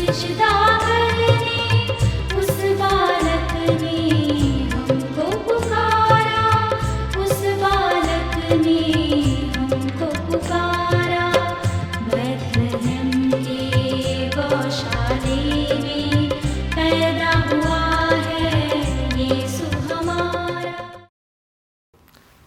सिजदा करने उस बालक ने हमको पुकारा, उस बालक ने हमको पुकारा। बैतलहम के गौशाले में पैदा हुआ है यीशु हमारा।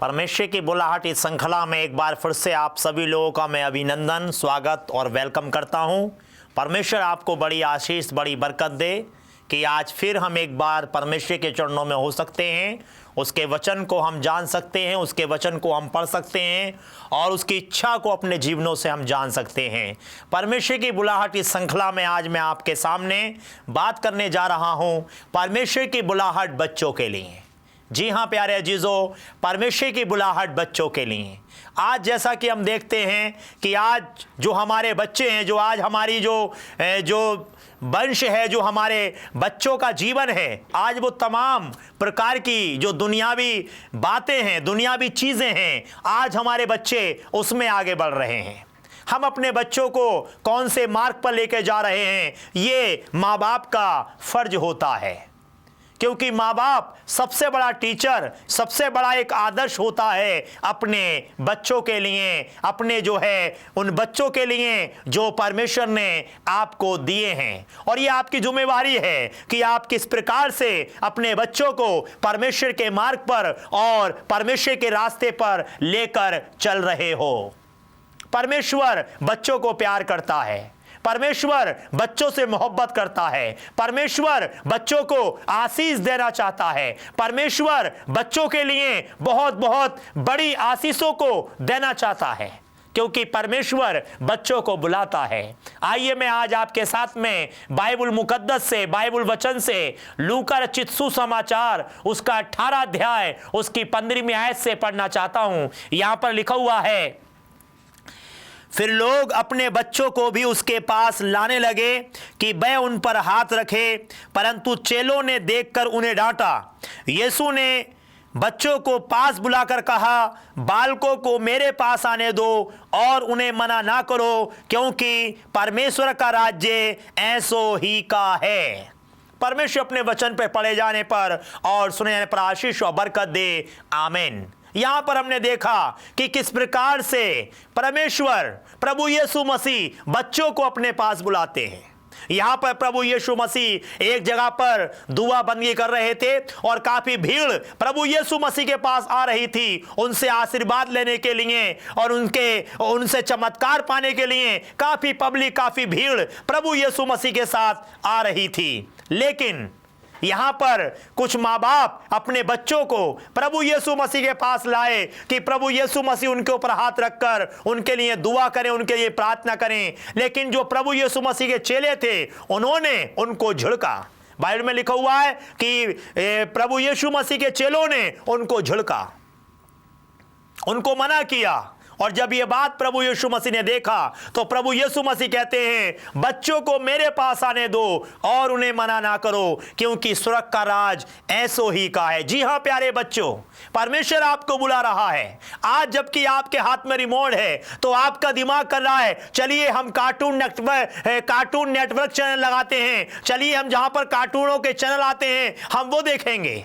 परमेश्वर की बुलाहट इस श्रृंखला में एक बार फिर से आप सभी लोगों का मैं अभिनंदन, स्वागत और वेलकम करता हूं। परमेश्वर आपको बड़ी आशीष, बड़ी बरकत दे कि आज फिर हम एक बार परमेश्वर के चरणों में हो सकते हैं, उसके वचन को हम जान सकते हैं, उसके वचन को हम पढ़ सकते हैं और उसकी इच्छा को अपने जीवनों से हम जान सकते हैं। परमेश्वर की बुलाहट इस श्रृंखला में आज मैं आपके सामने बात करने जा रहा हूं, परमेश्वर की बुलाहट बच्चों के लिए। जी हाँ प्यारे अजीजों, परमेश्वर की बुलाहट बच्चों के लिए। आज जैसा कि हम देखते हैं कि आज जो हमारे बच्चे हैं, जो आज हमारी जो वंश है, जो हमारे बच्चों का जीवन है, आज वो तमाम प्रकार की जो दुनियावी बातें हैं, दुनियावी चीज़ें हैं, आज हमारे बच्चे उसमें आगे बढ़ रहे हैं। हम अपने बच्चों को कौन से मार्ग पर लेके जा रहे हैं, ये माँ बाप का फर्ज होता है, क्योंकि माँ बाप सबसे बड़ा टीचर, सबसे बड़ा एक आदर्श होता है अपने बच्चों के लिए, अपने जो है उन बच्चों के लिए जो परमेश्वर ने आपको दिए हैं। और ये आपकी जिम्मेवारी है कि आप किस प्रकार से अपने बच्चों को परमेश्वर के मार्ग पर और परमेश्वर के रास्ते पर लेकर चल रहे हो। परमेश्वर बच्चों को प्यार करता है, परमेश्वर बच्चों से मोहब्बत करता है, परमेश्वर बच्चों को आशीष देना चाहता है, परमेश्वर बच्चों के लिए बहुत बहुत बड़ी आशीषों को देना चाहता है, क्योंकि परमेश्वर बच्चों को बुलाता है। आइए मैं आज आपके साथ में बाइबल मुकद्दस से, बाइबल वचन से लूका रचित सुसमाचार उसका 18 अध्याय उसकी 15वीं आयत से पढ़ना चाहता हूं। यहां पर लिखा हुआ है, फिर लोग अपने बच्चों को भी उसके पास लाने लगे कि वह उन पर हाथ रखे, परंतु चेलों ने देखकर उन्हें डांटा। यीशु ने बच्चों को पास बुलाकर कहा, बालकों को मेरे पास आने दो और उन्हें मना ना करो, क्योंकि परमेश्वर का राज्य ऐसो ही का है। परमेश्वर अपने वचन पर पढ़े जाने पर और सुने जाने पर आशीष और बरकत दे, आमीन। यहां पर हमने देखा कि किस प्रकार से परमेश्वर प्रभु यीशु मसीह बच्चों को अपने पास बुलाते हैं। यहां पर प्रभु यीशु मसीह एक जगह पर दुआ बंदगी कर रहे थे और काफी भीड़ प्रभु यीशु मसीह के पास आ रही थी, उनसे आशीर्वाद लेने के लिए और उनसे चमत्कार पाने के लिए काफी पब्लिक, काफी भीड़ प्रभु यीशु मसीह के साथ आ रही थी। लेकिन यहां पर कुछ माँ बाप अपने बच्चों को प्रभु यीशु मसीह के पास लाए कि प्रभु यीशु मसीह उनके ऊपर हाथ रखकर उनके लिए दुआ करें, उनके लिए प्रार्थना करें। लेकिन जो प्रभु यीशु मसीह के चेले थे, उन्होंने उनको झिड़का। बाइबल में लिखा हुआ है कि प्रभु यीशु मसीह के चेलों ने उनको झिड़का, उनको मना किया। और जब ये बात प्रभु यीशु मसीह ने देखा तो प्रभु यीशु मसीह कहते हैं, बच्चों को मेरे पास आने दो और उन्हें मना ना करो, क्योंकि स्वर्ग का राज ऐसो ही का है। जी हाँ प्यारे बच्चों, परमेश्वर आपको बुला रहा है। आज जबकि आपके हाथ में रिमोट है तो आपका दिमाग कर रहा है, चलिए हम कार्टून नेटवर्क चैनल लगाते हैं, चलिए हम जहां पर कार्टूनों के चैनल आते हैं हम वो देखेंगे।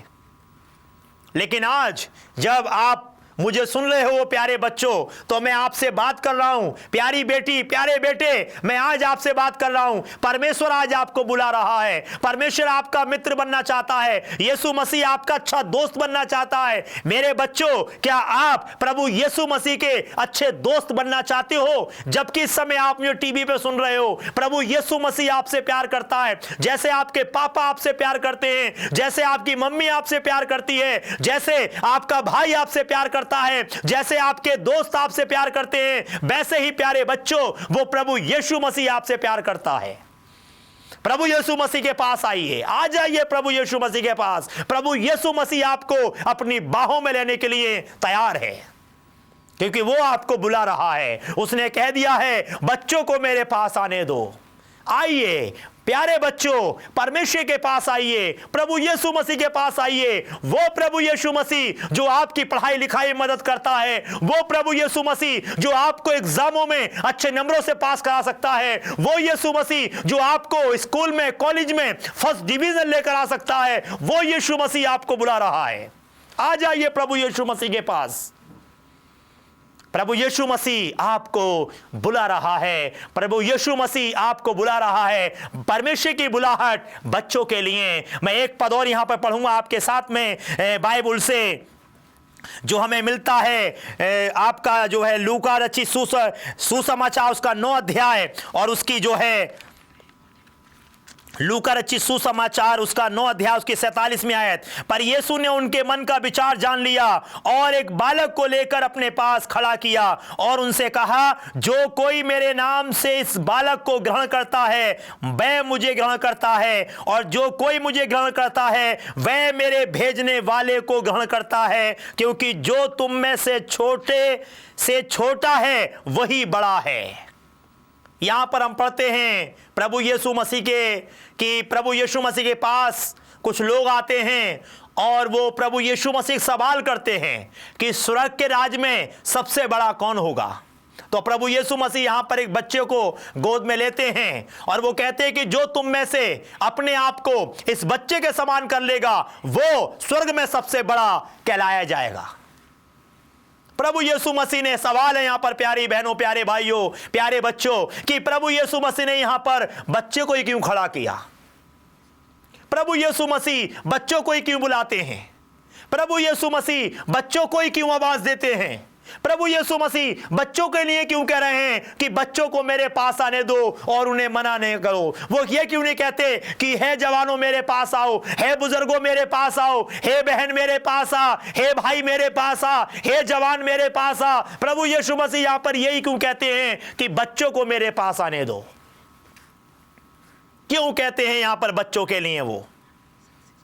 लेकिन आज जब आप मुझे सुन रहे हो प्यारे बच्चों, तो मैं आपसे बात कर रहा हूं, प्यारी बेटी, प्यारे बेटे, मैं आज आपसे बात कर रहा हूं। परमेश्वर आज आपको बुला रहा है, परमेश्वर आपका मित्र बनना चाहता है, यीशु मसीह आपका अच्छा दोस्त बनना चाहता है। मेरे बच्चों, क्या आप प्रभु यीशु मसीह के अच्छे दोस्त बनना चाहते हो? जबकि इस समय आप मुझे टीवी पे सुन रहे हो, प्रभु यीशु मसीह आपसे प्यार करता है, जैसे आपके पापा आपसे प्यार करते हैं, जैसे आपकी मम्मी आपसे प्यार करती है, जैसे आपका भाई आपसे प्यार करता है, जैसे आपके दोस्त आपसे प्यार करते हैं, वैसे ही प्यारे बच्चों वो प्रभु यीशु मसीह आपसे प्यार करता है। प्रभु यीशु मसीह के पास आइए, आ जाइए प्रभु यीशु मसीह के पास। प्रभु यीशु मसीह आपको अपनी बाहों में लेने के लिए तैयार है, क्योंकि वो आपको बुला रहा है। उसने कह दिया है, बच्चों को मेरे पास आने दो। आइए प्यारे बच्चों, परमेश्वर के पास आइए, प्रभु यीशु मसीह के पास आइए। वो प्रभु यीशु मसीह जो आपकी पढ़ाई लिखाई में मदद करता है, वो प्रभु यीशु मसीह जो आपको एग्जामों में अच्छे नंबरों से पास करा सकता है, वो यीशु मसीह जो आपको स्कूल में कॉलेज में फर्स्ट डिवीजन लेकर आ सकता है, वो यीशु मसीह आपको बुला रहा है। आ जाइए प्रभु यीशु मसीह के पास। प्रभु यीशु मसीह आपको बुला रहा है, प्रभु यीशु मसीह आपको बुला रहा है। परमेश्वर की बुलाहट बच्चों के लिए। मैं एक पद और यहां पर पढ़ूंगा आपके साथ में बाइबल से, जो हमें मिलता है आपका जो है लूका रचित सुसमाचार उसका 9 अध्याय और उसकी जो है लूका रचित सुसमाचार उसका 9 अध्याय उसकी 47वीं आयत। पर यीशु ने उनके मन का विचार जान लिया और एक बालक को लेकर अपने पास खड़ा किया और उनसे कहा, जो कोई मेरे नाम से इस बालक को ग्रहण करता है वह मुझे ग्रहण करता है, और जो कोई मुझे ग्रहण करता है वह मेरे भेजने वाले को ग्रहण करता है, क्योंकि जो तुम में से छोटे से छोटा है वही बड़ा है। यहां पर हम पढ़ते हैं प्रभु यीशु मसीह कि प्रभु यीशु मसीह के पास कुछ लोग आते हैं और वो प्रभु यीशु मसीह सवाल करते हैं कि स्वर्ग के राज में सबसे बड़ा कौन होगा। तो प्रभु यीशु मसीह यहां पर एक बच्चे को गोद में लेते हैं और वो कहते हैं कि जो तुम में से अपने आप को इस बच्चे के समान कर लेगा वो स्वर्ग में सबसे बड़ा कहलाया जाएगा। प्रभु यीशु मसीह ने, सवाल है यहां पर प्यारी बहनों, प्यारे भाइयों, प्यारे बच्चों, कि प्रभु यीशु मसीह ने यहां पर बच्चे को ही क्यों खड़ा किया? प्रभु यीशु मसीह बच्चों को ही क्यों बुलाते हैं? प्रभु यीशु मसीह बच्चों को ही क्यों आवाज देते हैं? प्रभु यीशु मसीह बच्चों के लिए क्यों कह रहे हैं कि बच्चों को मेरे पास आने दो और उन्हें मना नहीं करो? वो ये क्यों नहीं कहते कि हे जवानों मेरे पास आओ, हे बुजुर्गों मेरे पास आओ, हे बहन मेरे पास आ, हे भाई मेरे पास आ, हे जवान मेरे पास आ? प्रभु यीशु मसीह यहां पर यही क्यों कहते हैं कि बच्चों को मेरे पास आने दो? क्यों कहते हैं यहां पर बच्चों के लिए? वो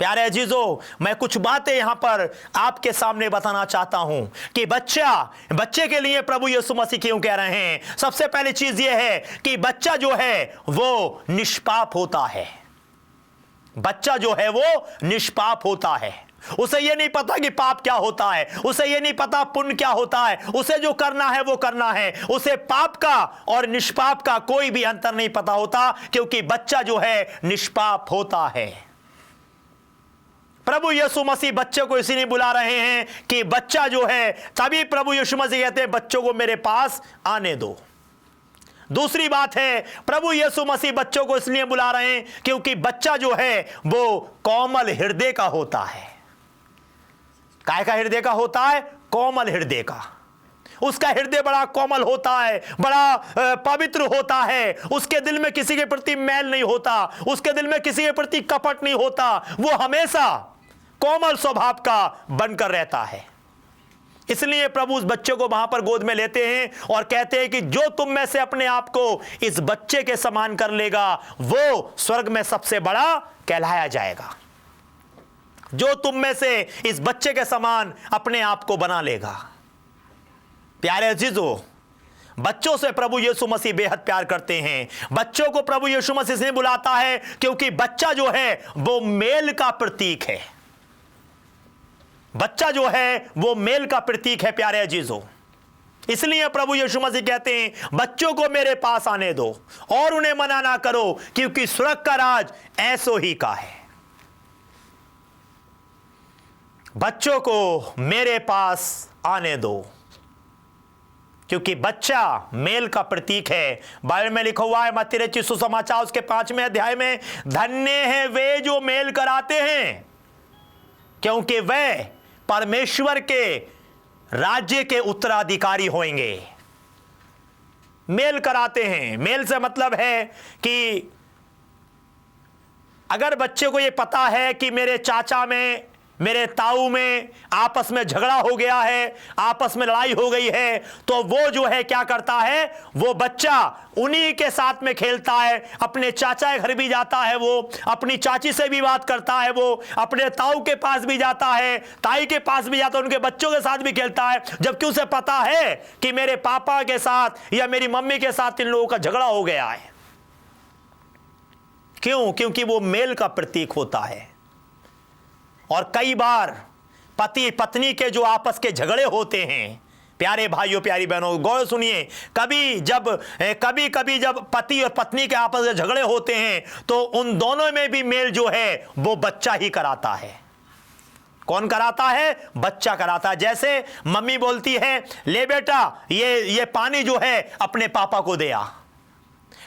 प्यारे अजीजों, मैं कुछ बातें यहां पर आपके सामने बताना चाहता हूं कि बच्चे के लिए प्रभु यीशु मसीह क्यों कह रहे हैं। सबसे पहली चीज यह है कि बच्चा जो है वो निष्पाप होता है। बच्चा जो है वो निष्पाप होता है। उसे ये नहीं पता कि पाप क्या होता है, उसे ये नहीं पता पुण्य क्या होता है, उसे जो करना है वो करना है। उसे पाप का और निष्पाप का कोई भी अंतर नहीं पता होता, क्योंकि बच्चा जो है निष्पाप होता है। प्रभु यीशु मसीह बच्चे को इसीलिए बुला रहे हैं कि बच्चा जो है, तभी प्रभु यीशु मसीह कहते हैं बच्चों को मेरे पास आने दो। दूसरी बात है, प्रभु यीशु मसीह बच्चों को इसलिए बुला रहे हैं क्योंकि बच्चा जो है वो कोमल हृदय का होता है। काय का हृदय का होता है? कोमल हृदय का। उसका हृदय बड़ा कोमल होता है, बड़ा पवित्र होता है। उसके दिल में किसी के प्रति मैल नहीं होता, उसके दिल में किसी के प्रति कपट नहीं होता। वो हमेशा कोमल स्वभाव का बनकर रहता है। इसलिए प्रभु उस बच्चे को वहां पर गोद में लेते हैं और कहते हैं कि जो तुम में से अपने आप को इस बच्चे के समान कर लेगा वो स्वर्ग में सबसे बड़ा कहलाया जाएगा। जो तुम में से इस बच्चे के समान अपने आप को बना लेगा। प्यारे अजीजों, बच्चों से प्रभु यीशु मसीह बेहद प्यार करते हैं। बच्चों को प्रभु यीशु मसीह से बुलाता है क्योंकि बच्चा जो है वो मेल का प्रतीक है। बच्चा जो है वो मेल का प्रतीक है प्यारे अजीजों। इसलिए प्रभु यीशु मसीह कहते हैं बच्चों को मेरे पास आने दो और उन्हें मना ना करो, क्योंकि स्वर्ग का राज ऐसो ही का है। बच्चों को मेरे पास आने दो, क्योंकि बच्चा मेल का प्रतीक है। बाइबल में लिखा हुआ है मत्ती रचित सुसमाचार उसके 5वें अध्याय में, धन्य हैं वे जो मेल कराते हैं, क्योंकि वे परमेश्वर के राज्य के उत्तराधिकारी होंगे। मेल कराते हैं, मेल से मतलब है कि अगर बच्चे को यह पता है कि मेरे चाचा में, मेरे ताऊ में आपस में झगड़ा हो गया है, आपस में लड़ाई हो गई है, तो वो जो है क्या करता है, वो बच्चा उन्हीं के साथ में खेलता है। अपने चाचा के घर भी जाता है, वो अपनी चाची से भी बात करता है, वो अपने ताऊ के पास भी जाता है, ताई के पास भी जाता है, उनके बच्चों के साथ भी खेलता है, जबकि उसे पता है कि मेरे पापा के साथ या मेरी मम्मी के साथ इन लोगों का झगड़ा हो गया है। क्यों? क्योंकि वो मेल का प्रतीक होता है। और कई बार पति पत्नी के जो आपस के झगड़े होते हैं, प्यारे भाइयों प्यारी बहनों गौर सुनिए, कभी कभी जब पति और पत्नी के आपस में झगड़े होते हैं तो उन दोनों में भी मेल जो है वो बच्चा ही कराता है। कौन कराता है? बच्चा कराता है। जैसे मम्मी बोलती है, ले बेटा ये पानी जो है अपने पापा को दे आ।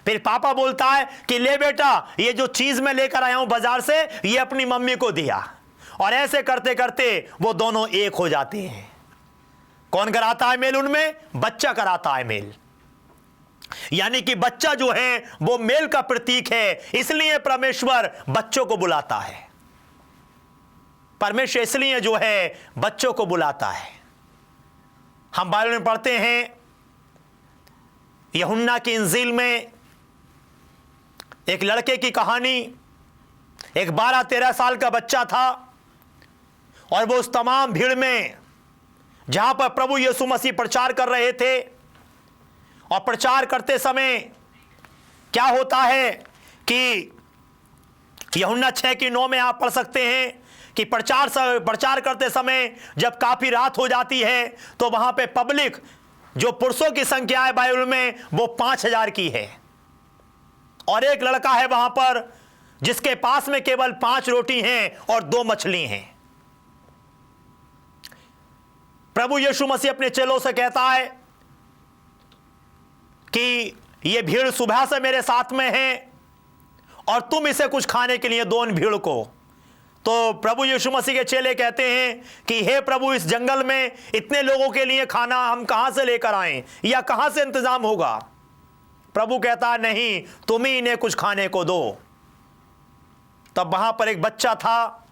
फिर पापा बोलता है कि ले बेटा ये जो चीज मैं लेकर आया हूं बाजार से ये अपनी मम्मी को दिया। और ऐसे करते करते वो दोनों एक हो जाते हैं। कौन कराता है मेल उनमें? बच्चा कराता है मेल। यानी कि बच्चा जो है वो मेल का प्रतीक है, इसलिए परमेश्वर बच्चों को बुलाता है। परमेश्वर इसलिए जो है बच्चों को बुलाता है। हम बाइबल में पढ़ते हैं, यूहन्ना की इंजील में एक लड़के की कहानी। एक 12-13 साल का बच्चा था और वो उस तमाम भीड़ में जहां पर प्रभु यीशु मसीह प्रचार कर रहे थे, और प्रचार करते समय क्या होता है कि यूहन्ना 6:9 में आप पढ़ सकते हैं कि प्रचार करते समय जब काफी रात हो जाती है तो वहां पे पब्लिक जो पुरुषों की संख्या है बाइबल में वो 5000 की है। और एक लड़का है वहां पर जिसके पास में केवल 5 रोटी हैं और 2 मछली हैं। प्रभु यीशु मसीह अपने चेलों से कहता है कि ये भीड़ सुबह से मेरे साथ में है और तुम इसे कुछ खाने के लिए दो इन भीड़ को। तो प्रभु यीशु मसीह के चेले कहते हैं कि हे प्रभु, इस जंगल में इतने लोगों के लिए खाना हम कहां से लेकर आएं या कहां से इंतजाम होगा? प्रभु कहता है नहीं, तुम ही इन्हें कुछ खाने को दो। तब वहां पर एक बच्चा था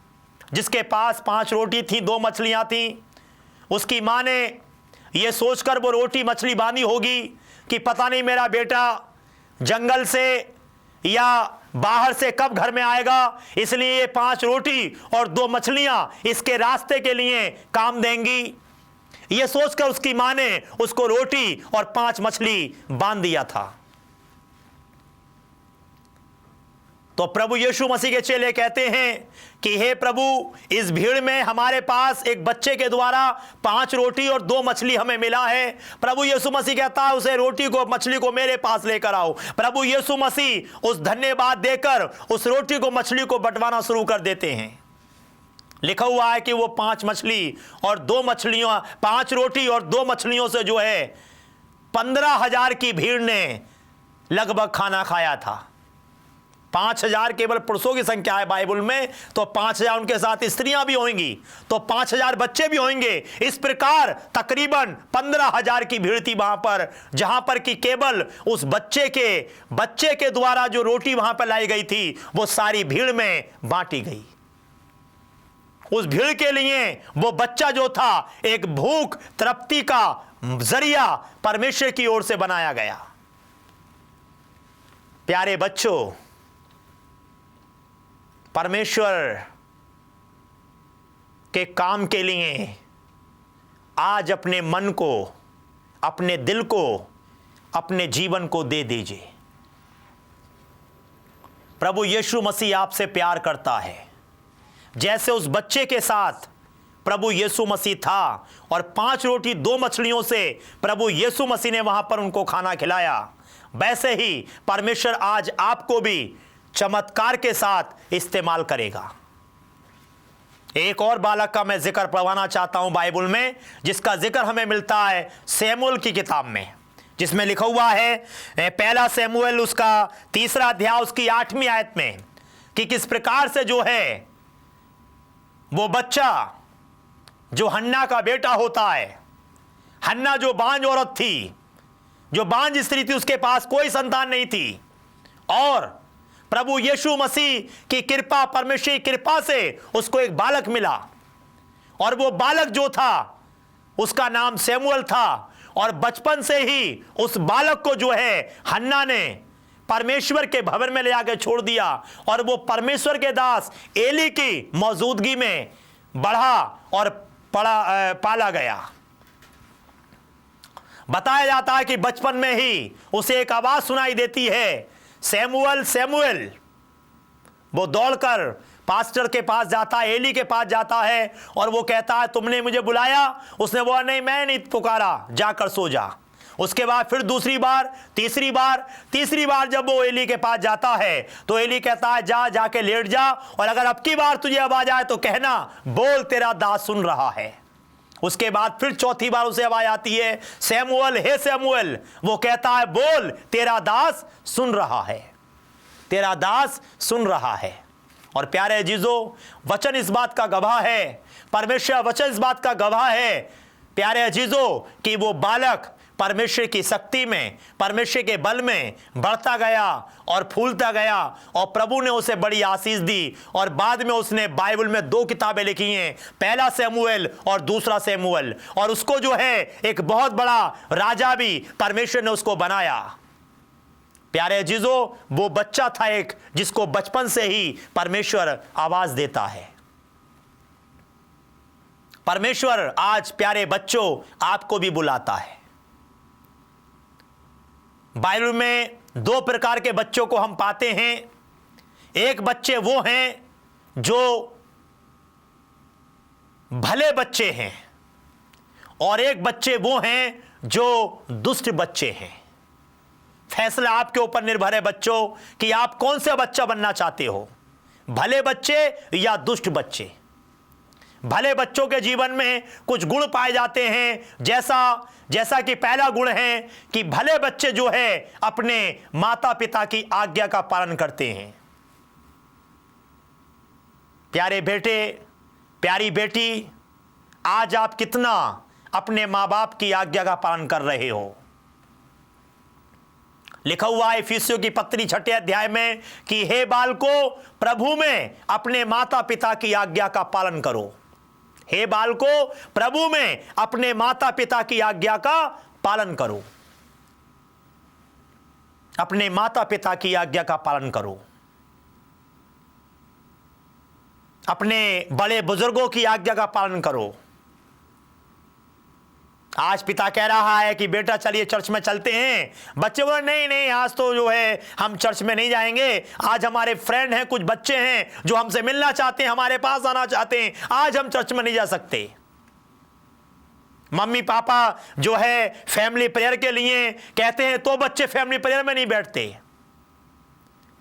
जिसके पास 5 रोटी थी, 2 मछलियां थी। उसकी मां ने यह सोचकर वो रोटी मछली बांधी होगी कि पता नहीं मेरा बेटा जंगल से या बाहर से कब घर में आएगा, इसलिए ये 5 रोटी और 2 मछलियां इसके रास्ते के लिए काम देंगी। यह सोचकर उसकी मां ने उसको रोटी और 5 मछली बांध दिया था। तो प्रभु यीशु मसीह के चेले कहते हैं कि हे प्रभु, इस भीड़ में हमारे पास एक बच्चे के द्वारा 5 रोटी और 2 मछली हमें मिला है। प्रभु यीशु मसीह कहता है उसे रोटी को मछली को मेरे पास लेकर आओ। प्रभु यीशु मसीह उस धन्यवाद देकर उस रोटी को मछली को बंटवाना शुरू कर देते हैं। लिखा हुआ है कि वो 5 मछली और 2 मछलियों 5 रोटी और 2 मछलियों से जो है 15,000 की भीड़ ने लगभग खाना खाया था। 5,000 केवल पुरुषों की संख्या है बाइबल में, तो 5,000 उनके साथ स्त्रियां भी होंगी, तो 5,000 बच्चे भी होंगे। इस प्रकार तकरीबन 15,000 की भीड़ थी वहां पर, जहां पर कि केवल उस बच्चे के द्वारा जो रोटी वहां पर लाई गई थी वो सारी भीड़ में बांटी गई। उस भीड़ के लिए वो बच्चा जो था एक भूख तृप्ति का जरिया परमेश्वर की ओर से बनाया गया। प्यारे बच्चों, परमेश्वर के काम के लिए आज अपने मन को, अपने दिल को, अपने जीवन को दे दीजिए। प्रभु यीशु मसीह आपसे प्यार करता है। जैसे उस बच्चे के साथ प्रभु यीशु मसीह था और 5 रोटी 2 मछलियों से प्रभु यीशु मसीह ने वहां पर उनको खाना खिलाया, वैसे ही परमेश्वर आज आपको भी चमत्कार के साथ इस्तेमाल करेगा। एक और बालक का मैं जिक्र करवाना चाहता हूं बाइबल में, जिसका जिक्र हमें मिलता है शमूएल की किताब में, जिसमें लिखा हुआ है 1 शमूएल उसका 3 अध्याय उसकी 8वीं आयत में कि किस प्रकार से जो है वो बच्चा जो हन्ना का बेटा होता है। हन्ना जो बांझ औरत थी, जो बांझ स्त्री थी, उसके पास कोई संतान नहीं थी, और प्रभु यीशु मसीह की कृपा, परमेश्वर की कृपा से उसको एक बालक मिला, और वो बालक जो था उसका नाम शमूएल था। और बचपन से ही उस बालक को जो है हन्ना ने परमेश्वर के भवन में ले आकर छोड़ दिया, और वो परमेश्वर के दास एली की मौजूदगी में बढ़ा और पाला गया। बताया जाता है कि बचपन में ही उसे एक आवाज सुनाई देती है, शमूएल शमूएल। वो दौड़कर पास्टर के पास जाता है, एली के पास जाता है और वो कहता है तुमने मुझे बुलाया? उसने बोला नहीं, मैं नहीं पुकारा, जाकर सो जा। उसके बाद फिर दूसरी बार, तीसरी बार जब वो एली के पास जाता है तो एली कहता है जाके लेट जा, और अगर अब की बार तुझे आवाज आए तो कहना बोल तेरा दास सुन रहा है। उसके बाद फिर चौथी बार उसे आवाज आती है, सैमुअल, हे सैमुअल। वो कहता है बोल तेरा दास सुन रहा है, तेरा दास सुन रहा है। और प्यारे अजीजों, वचन इस बात का गवाह है, परमेश्वर वचन इस बात का गवाह है प्यारे अजीजों कि वो बालक परमेश्वर की शक्ति में, परमेश्वर के बल में बढ़ता गया और फूलता गया, और प्रभु ने उसे बड़ी आशीष दी। और बाद में उसने बाइबल में 2 किताबें लिखी हैं, पहला सैमुएल और दूसरा सैमुएल, और उसको जो है एक बहुत बड़ा राजा भी परमेश्वर ने उसको बनाया। प्यारे अजीजों, वो बच्चा था एक जिसको बचपन से ही परमेश्वर आवाज देता है। परमेश्वर आज प्यारे बच्चों आपको भी बुलाता है। बाइबल में 2 प्रकार के बच्चों को हम पाते हैं। एक बच्चे वो हैं जो भले बच्चे हैं, और एक बच्चे वो हैं जो दुष्ट बच्चे हैं। फैसला आपके ऊपर निर्भर है बच्चों कि आप कौन सा बच्चा बनना चाहते हो, भले बच्चे या दुष्ट बच्चे। भले बच्चों के जीवन में कुछ गुण पाए जाते हैं, जैसा कि पहला गुण है कि भले बच्चे जो है अपने माता पिता की आज्ञा का पालन करते हैं। प्यारे बेटे, प्यारी बेटी, आज आप कितना अपने माँ बाप की आज्ञा का पालन कर रहे हो? लिखा हुआ है इफिसियों की पत्री 6 अध्याय में कि हे बालको, प्रभु में अपने माता पिता की आज्ञा का पालन करो। हे बालको, प्रभु में अपने माता पिता की आज्ञा का पालन करो। अपने माता पिता की आज्ञा का पालन करो। अपने बड़े बुजुर्गों की आज्ञा का पालन करो। आज पिता कह रहा है कि बेटा चलिए चर्च में चलते हैं। बच्चे बोले नहीं, आज तो जो है हम चर्च में नहीं जाएंगे। आज हमारे फ्रेंड हैं, कुछ बच्चे हैं जो हमसे मिलना चाहते हैं, हमारे पास आना चाहते हैं, आज हम चर्च में नहीं जा सकते। मम्मी पापा जो है फैमिली प्रेयर के लिए कहते हैं तो बच्चे फैमिली प्रेयर में नहीं बैठते।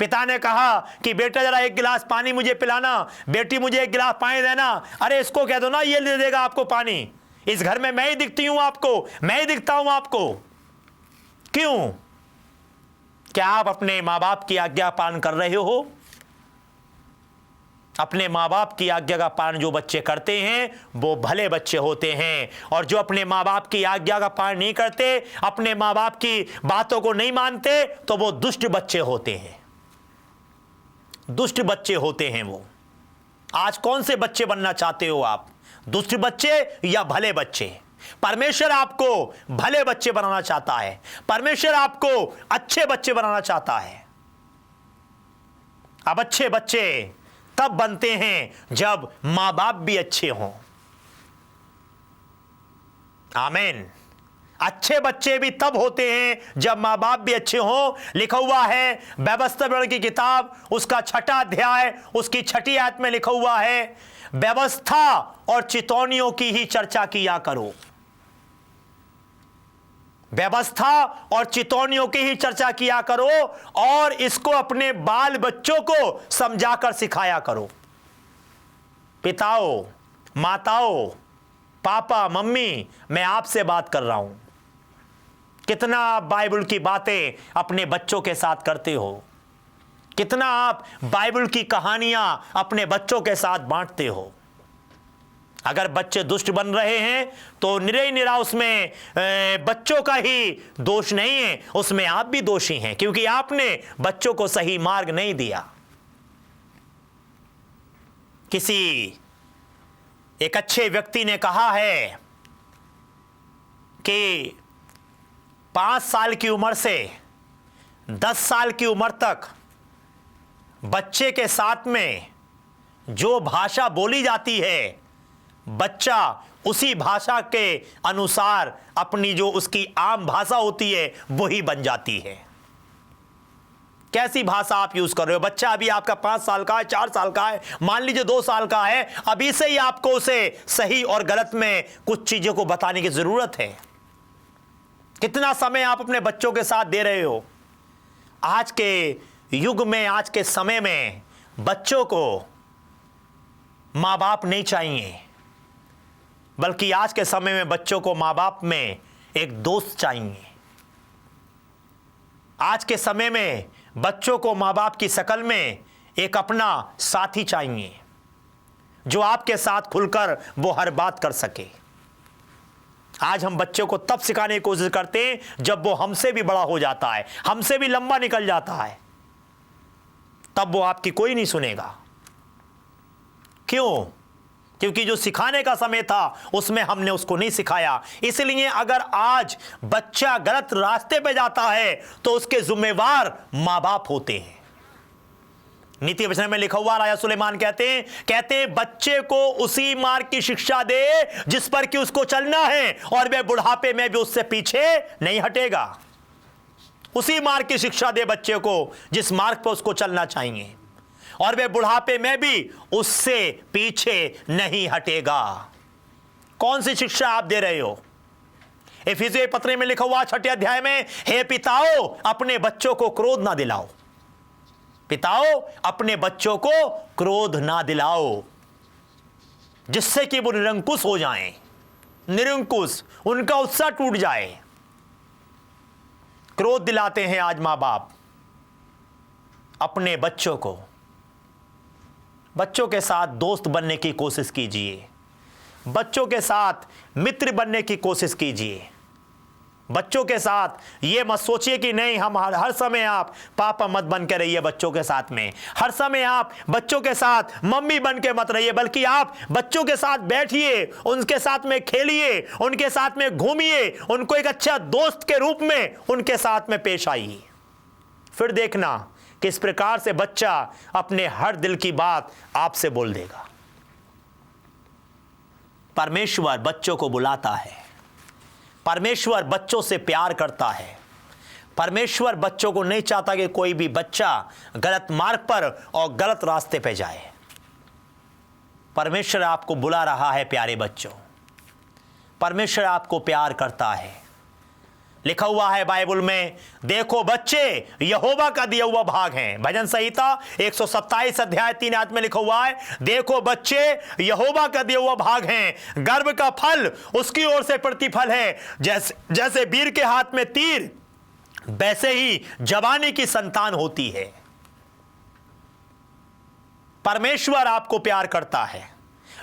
पिता ने कहा कि बेटा जरा 1 गिलास पानी मुझे पिलाना, बेटी मुझे 1 गिलास पानी देना। अरे इसको कह दो ना, ये दे देगा आपको पानी। इस घर में मैं ही दिखती हूं आपको, मैं ही दिखता हूं आपको। क्यों? क्या आप अपने मां बाप की आज्ञा पालन कर रहे हो? अपने मां बाप की आज्ञा का पालन जो बच्चे करते हैं वो भले बच्चे होते हैं, और जो अपने मां बाप की आज्ञा का पालन नहीं करते, अपने मां बाप की बातों को नहीं मानते, तो वो दुष्ट बच्चे होते हैं। दुष्ट बच्चे होते हैं वो। आज कौन से बच्चे बनना चाहते हो आप, दुष्ट बच्चे या भले बच्चे? परमेश्वर आपको भले बच्चे बनाना चाहता है। परमेश्वर आपको अच्छे बच्चे बनाना चाहता है। अब अच्छे बच्चे तब बनते हैं जब मां बाप भी अच्छे हों। आमीन। अच्छे बच्चे भी तब होते हैं जब मां बाप भी अच्छे हों। लिखा हुआ है व्यवस्था विवरण की किताब उसका 6 अध्याय उसकी 6 आयत में लिखा हुआ है, व्यवस्था और चितौनियों की ही चर्चा किया करो। व्यवस्था और चितौनियों की ही चर्चा किया करो, और इसको अपने बाल बच्चों को समझाकर सिखाया करो। पिताओं, माताओं, पापा, मम्मी, मैं आपसे बात कर रहा हूं। कितना आप बाइबल की बातें अपने बच्चों के साथ करते हो? कितना आप बाइबल की कहानियां अपने बच्चों के साथ बांटते हो? अगर बच्चे दुष्ट बन रहे हैं तो निरा उसमें बच्चों का ही दोष नहीं है, उसमें आप भी दोषी हैं, क्योंकि आपने बच्चों को सही मार्ग नहीं दिया। किसी एक अच्छे व्यक्ति ने कहा है कि 5 साल की उम्र से 10 साल की उम्र तक बच्चे के साथ में जो भाषा बोली जाती है, बच्चा उसी भाषा के अनुसार अपनी जो उसकी आम भाषा होती है वही बन जाती है। कैसी भाषा आप यूज कर रहे हो। बच्चा अभी आपका 5 साल का है, 4 साल का है, मान लीजिए 2 साल का है, अभी से ही आपको उसे सही और गलत में कुछ चीजों को बताने की जरूरत है। कितना समय आप अपने बच्चों के साथ दे रहे हो। आज के युग में, आज के समय में बच्चों को माँ बाप नहीं चाहिए, बल्कि आज के समय में बच्चों को माँ बाप में एक दोस्त चाहिए। आज के समय में बच्चों को माँ बाप की शक्ल में एक अपना साथी चाहिए, जो आपके साथ खुलकर वो हर बात कर सके। आज हम बच्चों को तब सिखाने की कोशिश करते हैं जब वो हमसे भी बड़ा हो जाता है, हमसे भी लंबा निकल जाता है, तब वो आपकी कोई नहीं सुनेगा। क्यों? क्योंकि जो सिखाने का समय था उसमें हमने उसको नहीं सिखाया। इसलिए अगर आज बच्चा गलत रास्ते पे जाता है तो उसके जिम्मेवार माँ बाप होते हैं। नीति वचन में लिखा हुआ राजा सुलेमान कहते हैं बच्चे को उसी मार्ग की शिक्षा दे जिस पर कि उसको चलना है, और वह बुढ़ापे में भी उससे पीछे नहीं हटेगा। उसी मार्ग की शिक्षा दे बच्चे को जिस मार्ग पर उसको चलना चाहिए, और वे बुढ़ापे में भी उससे पीछे नहीं हटेगा। कौन सी शिक्षा आप दे रहे हो? इफिसियों पत्री में लिखा हुआ 6 अध्याय में, हे पिताओं अपने बच्चों को क्रोध ना दिलाओ। पिताओं अपने बच्चों को क्रोध ना दिलाओ, जिससे कि वो निरंकुश हो जाएं, निरंकुश, उनका उत्साह टूट जाए। क्रोध दिलाते हैं आज मां बाप अपने बच्चों को। बच्चों के साथ दोस्त बनने की कोशिश कीजिए, बच्चों के साथ मित्र बनने की कोशिश कीजिए। बच्चों के साथ ये मत सोचिए कि नहीं हम हर समय आप पापा मत बन के रहिए बच्चों के साथ में, हर समय आप बच्चों के साथ मम्मी बन के मत रहिए, बल्कि आप बच्चों के साथ बैठिए, उनके साथ में खेलिए, उनके साथ में घूमिए, उनको एक अच्छा दोस्त के रूप में उनके साथ में पेश आइए। फिर देखना किस प्रकार से बच्चा अपने हर दिल की बात आपसे बोल देगा। परमेश्वर बच्चों को बुलाता है, परमेश्वर बच्चों से प्यार करता है। परमेश्वर बच्चों को नहीं चाहता कि कोई भी बच्चा गलत मार्ग पर और गलत रास्ते पे जाए। परमेश्वर आपको बुला रहा है प्यारे बच्चों, परमेश्वर आपको प्यार करता है। लिखा हुआ है बाइबल में, देखो बच्चे यहोवा का दिया हुआ भाग हैं। भजन संहिता 127 अध्याय 3 आयत में लिखा हुआ है, देखो बच्चे यहोवा का दिया हुआ भाग हैं, गर्भ का फल उसकी ओर से प्रतिफल है। जैसे वीर के हाथ में तीर, वैसे ही जवानी की संतान होती है। परमेश्वर आपको प्यार करता है।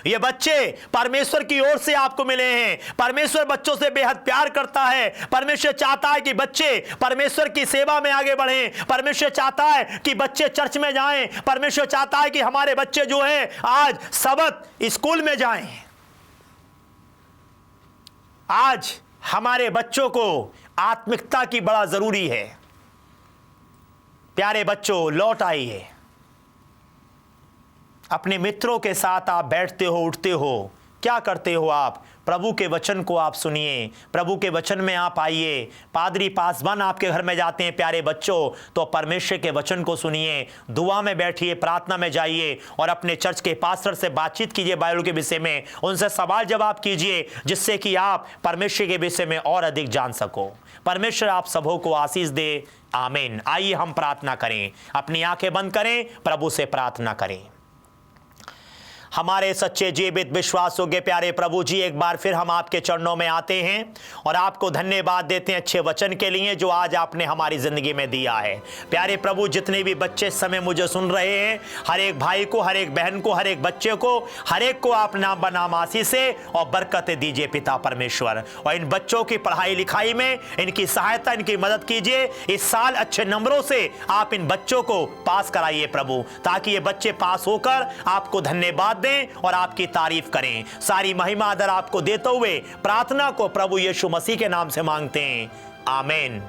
ये बच्चे परमेश्वर की ओर से आपको मिले हैं। परमेश्वर बच्चों से बेहद प्यार करता है। परमेश्वर चाहता है कि बच्चे परमेश्वर की सेवा में आगे बढ़ें। परमेश्वर चाहता है कि बच्चे चर्च में जाएं। परमेश्वर चाहता है कि हमारे बच्चे जो हैं आज सबत स्कूल में जाएं। आज हमारे बच्चों को आत्मिकता की बड़ा जरूरी है। प्यारे बच्चों, लौट आइए। अपने मित्रों के साथ आप बैठते हो, उठते हो, क्या करते हो आप? प्रभु के वचन को आप सुनिए, प्रभु के वचन में आप आइए। पादरी पासवान आपके घर में जाते हैं प्यारे बच्चों, तो परमेश्वर के वचन को सुनिए, दुआ में बैठिए, प्रार्थना में जाइए और अपने चर्च के पास्टर से बातचीत कीजिए बाइबल के विषय में, उनसे सवाल जवाब कीजिए, जिससे कि आप परमेश्वर के विषय में और अधिक जान सको। परमेश्वर आप सबों को आशीष दे। आमीन। आइए हम प्रार्थना करें, अपनी आंखें बंद करें, प्रभु से प्रार्थना करें। हमारे सच्चे जीवित विश्वास योग्य प्यारे प्रभु जी, एक बार फिर हम आपके चरणों में आते हैं और आपको धन्यवाद देते हैं अच्छे वचन के लिए जो आज आपने हमारी ज़िंदगी में दिया है। प्यारे प्रभु, जितने भी बच्चे इस समय मुझे सुन रहे हैं, हर एक भाई को, हर एक बहन को, हर एक बच्चे को, हर एक को आप नाम बनाम आशीषें और बरकतें दीजिए पिता परमेश्वर। और इन बच्चों की पढ़ाई लिखाई में इनकी सहायता, इनकी मदद कीजिए। इस साल अच्छे नंबरों से आप इन बच्चों को पास कराइए प्रभु, ताकि ये बच्चे पास होकर आपको धन्यवाद दें और आपकी तारीफ करें। सारी महिमा आदर आपको देते हुए प्रार्थना को प्रभु यीशु मसीह के नाम से मांगते हैं। आमीन।